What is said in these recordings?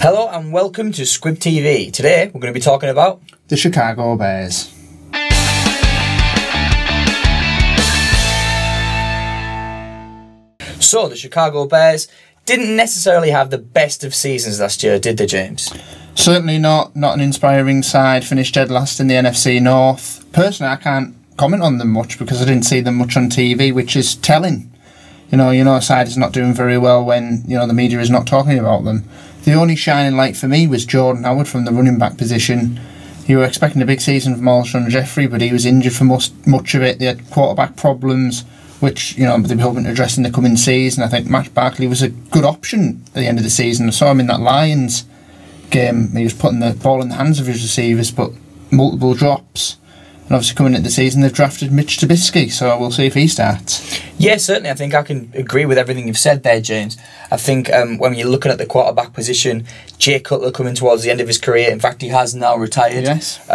Hello and welcome to Squib TV. Today we're going to be talking about the Chicago Bears. So the Chicago Bears didn't necessarily have the best of seasons last year, did they, James? Certainly not an inspiring side. Finished dead last in the NFC North. Personally, I can't comment on them much because I didn't see them much on TV, which is telling. You know, a side is not doing very well when, the media is not talking about them. The only shining light for me was Jordan Howard from the running back position. You were expecting a big season from Alshon Jeffrey, but he was injured for much of it. They had quarterback problems, which, they'll be hoping to address in the coming season. I think Matt Barkley was a good option at the end of the season. I saw him in that Lions game. He was putting the ball in the hands of his receivers, but multiple drops. And obviously coming into the season, they've drafted Mitch Trubisky, so we'll see if he starts. Yeah, certainly. I think I can agree with everything you've said there, James. I think when you're looking at the quarterback position, Jay Cutler coming towards the end of his career, in fact, he has now retired. Yes.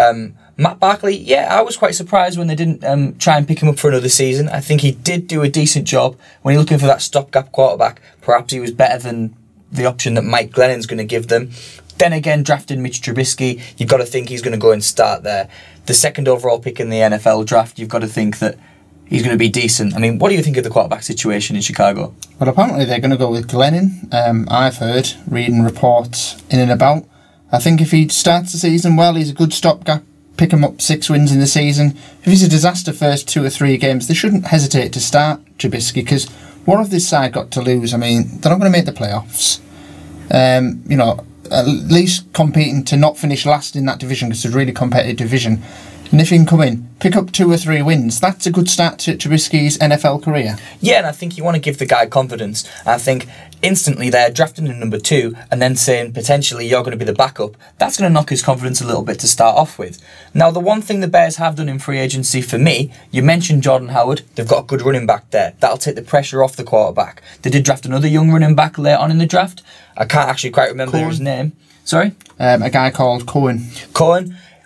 Matt Barkley, I was quite surprised when they didn't try and pick him up for another season. I think he did do a decent job. When you're looking for that stopgap quarterback, perhaps he was better than the option that Mike Glennon's going to give them. Then again, drafting Mitch Trubisky, you've got to think he's going to go and start there. The second overall pick in the NFL draft, you've got to think that he's going to be decent. I mean, what do you think of the quarterback situation in Chicago? Well, apparently they're going to go with Glennon. I've heard, reading reports in and about. I think if he starts the season well, he's a good stopgap. Pick him up 6 wins in the season. If he's a disaster first 2 or 3 games, they shouldn't hesitate to start Trubisky, because what have this side got to lose? I mean, they're not going to make the playoffs. At least competing to not finish last in that division, because it's a really competitive division. And if he can come in, pick up 2 or 3 wins, that's a good start to Trubisky's NFL career. Yeah, and I think you want to give the guy confidence. I think instantly they're drafting him number 2 and then saying potentially you're going to be the backup. That's going to knock his confidence a little bit to start off with. Now, the one thing the Bears have done in free agency for me, you mentioned Jordan Howard. They've got a good running back there. That'll take the pressure off the quarterback. They did draft another young running back later on in the draft. I can't actually quite remember his name. Sorry? A guy called Cohen.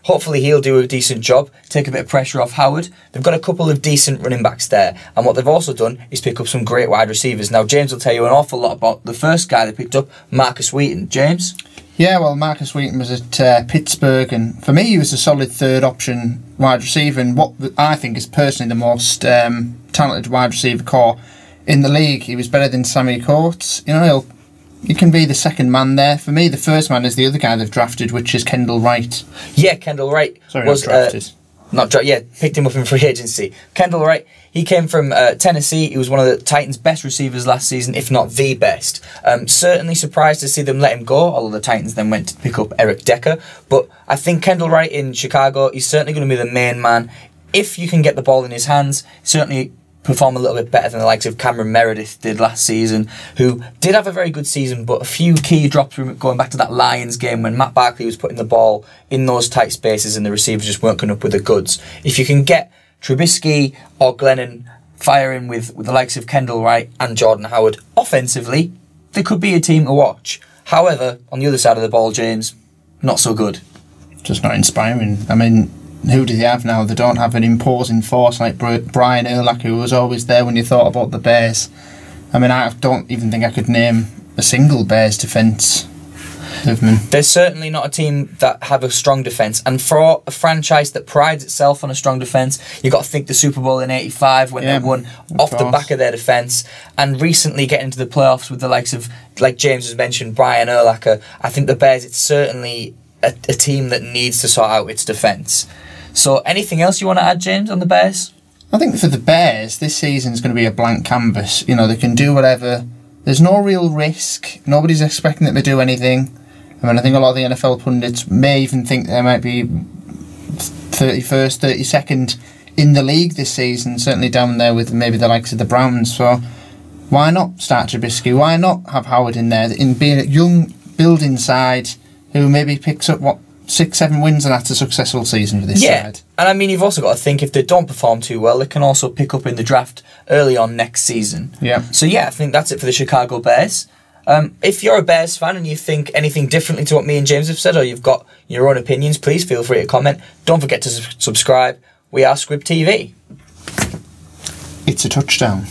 Hopefully he'll do a decent job, take a bit of pressure off Howard. They've got a couple of decent running backs there. And what they've also done is pick up some great wide receivers. Now, James will tell you an awful lot about the first guy they picked up, Marcus Wheaton. James? Yeah, well, Marcus Wheaton was at Pittsburgh, and for me he was a solid third option wide receiver, and what I think is personally the most talented wide receiver core in the league. He was better than Sammy Coates. He can be the second man there. For me, the first man is the other guy they've drafted, which is Kendall Wright. Yeah, Kendall Wright was drafted. Picked him up in free agency. Kendall Wright, he came from Tennessee. He was one of the Titans' best receivers last season, if not the best. Certainly surprised to see them let him go, although the Titans then went to pick up Eric Decker. But I think Kendall Wright in Chicago, he's certainly going to be the main man. If you can get the ball in his hands, certainly perform a little bit better than the likes of Cameron Meredith did last season, who did have a very good season, but a few key drops going back to that Lions game when Matt Barkley was putting the ball in those tight spaces and the receivers just weren't coming up with the goods. If you can get Trubisky or Glennon firing with the likes of Kendall Wright and Jordan Howard offensively, they could be a team to watch. However, on the other side of the ball, James, not so good. Just not inspiring. I mean, who do they have now? They don't have an imposing force like Brian Urlacher, who was always there when you thought about the Bears. I mean, I don't even think I could name a single Bears defence. There's certainly not a team that have a strong defence, and for a franchise that prides itself on a strong defence, you've got to think the Super Bowl in '85 when they won off the back of their defence, and recently getting into the playoffs with the likes of, like James has mentioned, Brian Urlacher. I think the Bears, it's certainly a team that needs to sort out its defence. So anything else you want to add, James, on the Bears? I think for the Bears, this season is going to be a blank canvas. They can do whatever. There's no real risk. Nobody's expecting them to do anything. I mean, I think a lot of the NFL pundits may even think they might be 31st, 32nd in the league this season, certainly down there with maybe the likes of the Browns. So why not start Trubisky? Why not have Howard in there, in being a young building side who maybe picks up 6-7 wins, and that's a successful season for this side. And I mean, you've also got to think if they don't perform too well, they can also pick up in the draft early on next season. Yeah. So I think that's it for the Chicago Bears. If you're a Bears fan and you think anything differently to what me and James have said, or you've got your own opinions, please feel free to comment. Don't forget to subscribe. We are Squib TV. It's a touchdown.